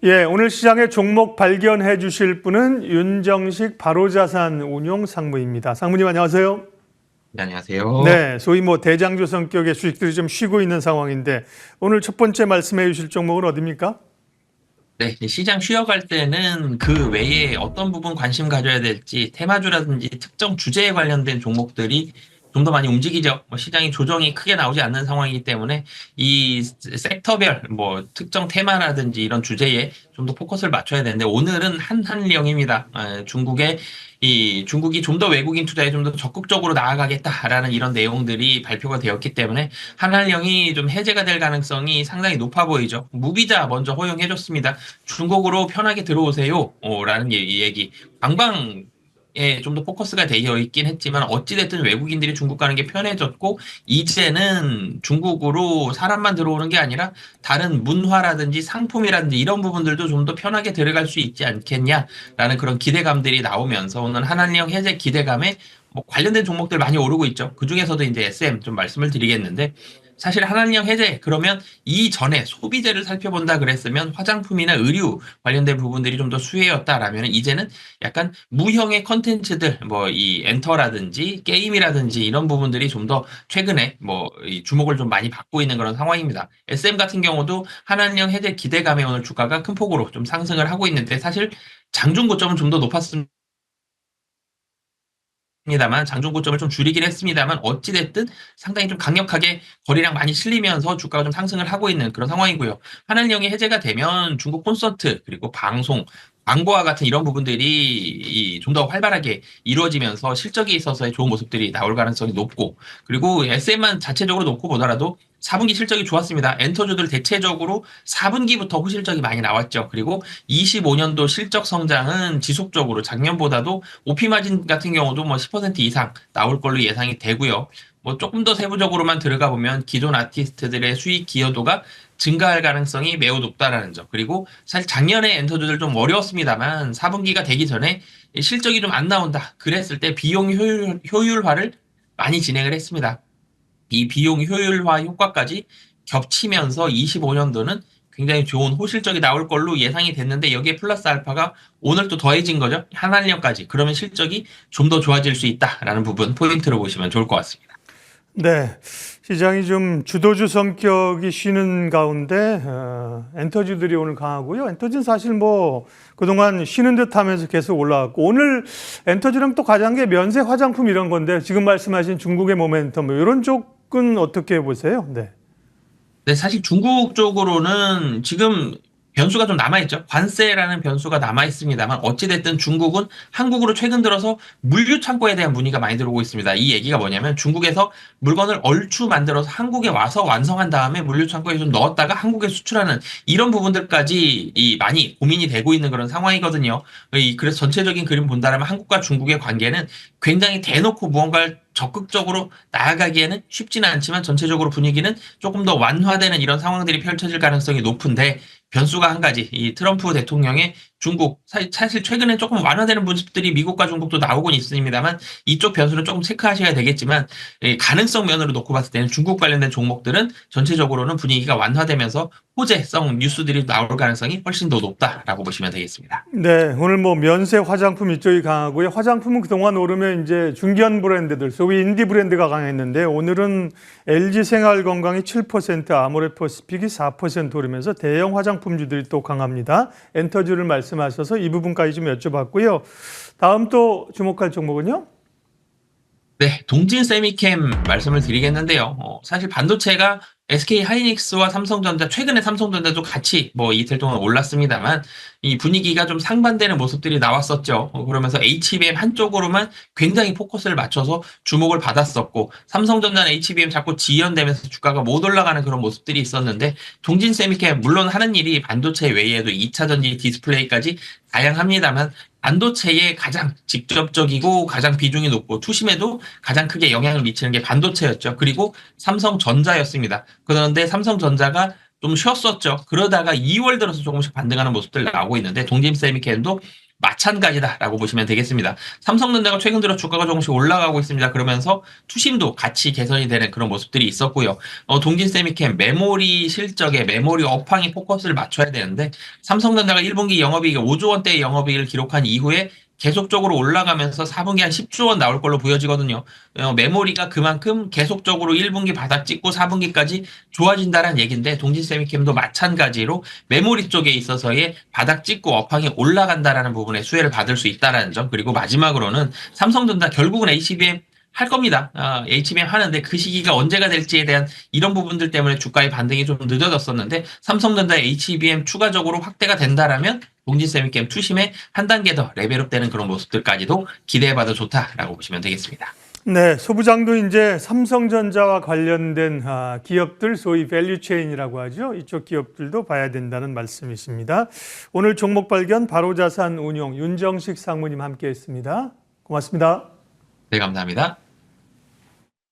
예, 오늘 시장의 종목 발견해 주실 분은 윤정식 바로자산 운용 상무입니다. 상무님 안녕하세요. 네, 안녕하세요. 네, 소위 대장주 성격의 주식들이 좀 쉬고 있는 상황인데 오늘 첫 번째 말씀해 주실 종목은 어디입니까? 네, 시장 쉬어갈 때는 그 외에 어떤 부분 관심 가져야 될지 테마주라든지 특정 주제에 관련된 종목들이 좀 더 많이 움직이죠. 시장이 조정이 크게 나오지 않는 상황이기 때문에 이 섹터별 특정 테마라든지 이런 주제에 좀 더 포커스를 맞춰야 되는데 오늘은 한한령입니다. 중국이 좀 더 외국인 투자에 좀 더 적극적으로 나아가겠다라는 이런 내용들이 발표가 되었기 때문에 한한령이 좀 해제가 될 가능성이 상당히 높아 보이죠. 무비자 먼저 허용해줬습니다. 중국으로 편하게 들어오세요. 라는 얘기. 관광에 좀 더 포커스가 되어 있긴 했지만 어찌됐든 외국인들이 중국 가는 게 편해졌고 이제는 중국으로 사람만 들어오는 게 아니라 다른 문화라든지 상품이라든지 이런 부분들도 좀 더 편하게 들어갈 수 있지 않겠냐라는 그런 기대감들이 나오면서 오늘 한한령 해제 기대감에 관련된 종목들 많이 오르고 있죠. 그중에서도 이제 SM 좀 말씀을 드리겠는데 사실 한한령 해제 그러면 이전에 소비재를 살펴본다 그랬으면 화장품이나 의류 관련된 부분들이 좀 더 수혜였다라면 이제는 약간 무형의 컨텐츠들 이 엔터라든지 게임이라든지 이런 부분들이 좀 더 최근에 이 주목을 좀 많이 받고 있는 그런 상황입니다. SM 같은 경우도 한한령 해제 기대감에 오늘 주가가 큰 폭으로 좀 상승을 하고 있는데 사실 장중 고점은 좀 더 높았습니다. 입니다만 장중 고점을 좀 줄이긴 했습니다만 어찌됐든 상당히 좀 강력하게 거래량 많이 실리면서 주가가 좀 상승을 하고 있는 그런 상황이고요. 한한령이 해제가 되면 중국 콘서트 그리고 방송 광고와 같은 이런 부분들이 좀 더 활발하게 이루어지면서 실적이 있어서의 좋은 모습들이 나올 가능성이 높고 그리고 SM만 자체적으로 놓고 보더라도 4분기 실적이 좋았습니다. 엔터주들 대체적으로 4분기부터 호실적이 많이 나왔죠. 그리고 25년도 실적 성장은 지속적으로 작년보다도 OP 마진 같은 경우도 10% 이상 나올 걸로 예상이 되고요. 조금 더 세부적으로만 들어가 보면 기존 아티스트들의 수익 기여도가 증가할 가능성이 매우 높다라는 점. 그리고 사실 작년에 엔터주들 좀 어려웠습니다만 4분기가 되기 전에 실적이 좀 안 나온다. 그랬을 때 비용 효율화를 많이 진행을 했습니다. 이 비용 효율화 효과까지 겹치면서 25년도는 굉장히 좋은 호실적이 나올 걸로 예상이 됐는데 여기에 플러스 알파가 오늘 또 더해진 거죠. 한한령까지. 그러면 실적이 좀 더 좋아질 수 있다라는 부분 포인트로 보시면 좋을 것 같습니다. 네, 시장이 좀 주도주 성격이 쉬는 가운데 엔터주들이 오늘 강하고요. 엔터주는 사실 그동안 쉬는 듯 하면서 계속 올라왔고 오늘 엔터주랑 또 가장 게 면세 화장품 이런 건데 지금 말씀하신 중국의 모멘텀 이런 쪽은 어떻게 보세요? 네. 네, 사실 중국 쪽으로는 지금 변수가 좀 남아있죠. 관세라는 변수가 남아있습니다만 어찌됐든 중국은 한국으로 최근 들어서 물류 창고에 대한 문의가 많이 들어오고 있습니다. 이 얘기가 뭐냐면 중국에서 물건을 얼추 만들어서 한국에 와서 완성한 다음에 물류 창고에 좀 넣었다가 한국에 수출하는 이런 부분들까지 많이 고민이 되고 있는 그런 상황이거든요. 그래서 전체적인 그림 본다면 한국과 중국의 관계는 굉장히 대놓고 무언가를 적극적으로 나아가기에는 쉽지는 않지만 전체적으로 분위기는 조금 더 완화되는 이런 상황들이 펼쳐질 가능성이 높은데 변수가 한 가지, 이 트럼프 대통령의 중국, 사실 최근에 조금 완화되는 모습들이 미국과 중국도 나오곤 있습니다만 이쪽 변수는 조금 체크하셔야 되겠지만 가능성 면으로 놓고 봤을 때는 중국 관련된 종목들은 전체적으로는 분위기가 완화되면서 호재성 뉴스들이 나올 가능성이 훨씬 더 높다라고 보시면 되겠습니다. 네, 오늘 면세 화장품 이쪽이 강하고요. 화장품은 그동안 오르면 이제 중견 브랜드들, 소위 인디 브랜드가 강했는데 오늘은 LG 생활건강이 7%, 아모레퍼시픽이 4% 오르면서 대형 화장품주들이 또 강합니다. 엔터주를 말씀하셔서 이 부분까지 좀 여쭤봤고요. 다음 또 주목할 종목은요? 네, 동진 세미캠 말씀을 드리겠는데요. 사실 반도체가 SK 하이닉스와 삼성전자, 최근에 삼성전자도 같이 이틀 동안 올랐습니다만, 이 분위기가 좀 상반되는 모습들이 나왔었죠. 그러면서 HBM 한쪽으로만 굉장히 포커스를 맞춰서 주목을 받았었고, 삼성전자는 HBM 자꾸 지연되면서 주가가 못 올라가는 그런 모습들이 있었는데, 동진 세미캠, 물론 하는 일이 반도체 외에도 2차 전지 디스플레이까지 다양합니다만, 반도체에 가장 직접적이고 가장 비중이 높고 투심에도 가장 크게 영향을 미치는 게 반도체였죠. 그리고 삼성전자였습니다. 그런데 삼성전자가 좀 쉬었었죠. 그러다가 2월 들어서 조금씩 반등하는 모습들 나오고 있는데 동진 세미캔도 마찬가지다라고 보시면 되겠습니다. 삼성전자가 최근 들어 주가가 조금씩 올라가고 있습니다. 그러면서 투심도 같이 개선이 되는 그런 모습들이 있었고요. 동진세미캠 메모리 실적에 메모리 업황에 포커스를 맞춰야 되는데 삼성전자가 1분기 영업이익 5조 원대의 영업이익을 기록한 이후에 계속적으로 올라가면서 4분기 한 10조 원 나올 걸로 보여지거든요. 메모리가 그만큼 계속적으로 1분기 바닥 찍고 4분기까지 좋아진다는 얘기인데 동진세미캠도 마찬가지로 메모리 쪽에 있어서의 바닥 찍고 업황이 올라간다라는 부분에 수혜를 받을 수 있다는 점, 그리고 마지막으로는 삼성전자 결국은 HBM 할 겁니다. HBM 하는데 그 시기가 언제가 될지에 대한 이런 부분들 때문에 주가의 반등이 좀 늦어졌었는데 삼성전자 HBM 추가적으로 확대가 된다라면 동진세미캠 투심에 한 단계 더 레벨업되는 그런 모습들까지도 기대해봐도 좋다라고 보시면 되겠습니다. 네, 소부장도 이제 삼성전자와 관련된 기업들, 소위 밸류체인이라고 하죠. 이쪽 기업들도 봐야 된다는 말씀이십니다. 오늘 종목 발견 바로자산 운용 윤정식 상무님 함께했습니다. 고맙습니다. 네, 감사합니다.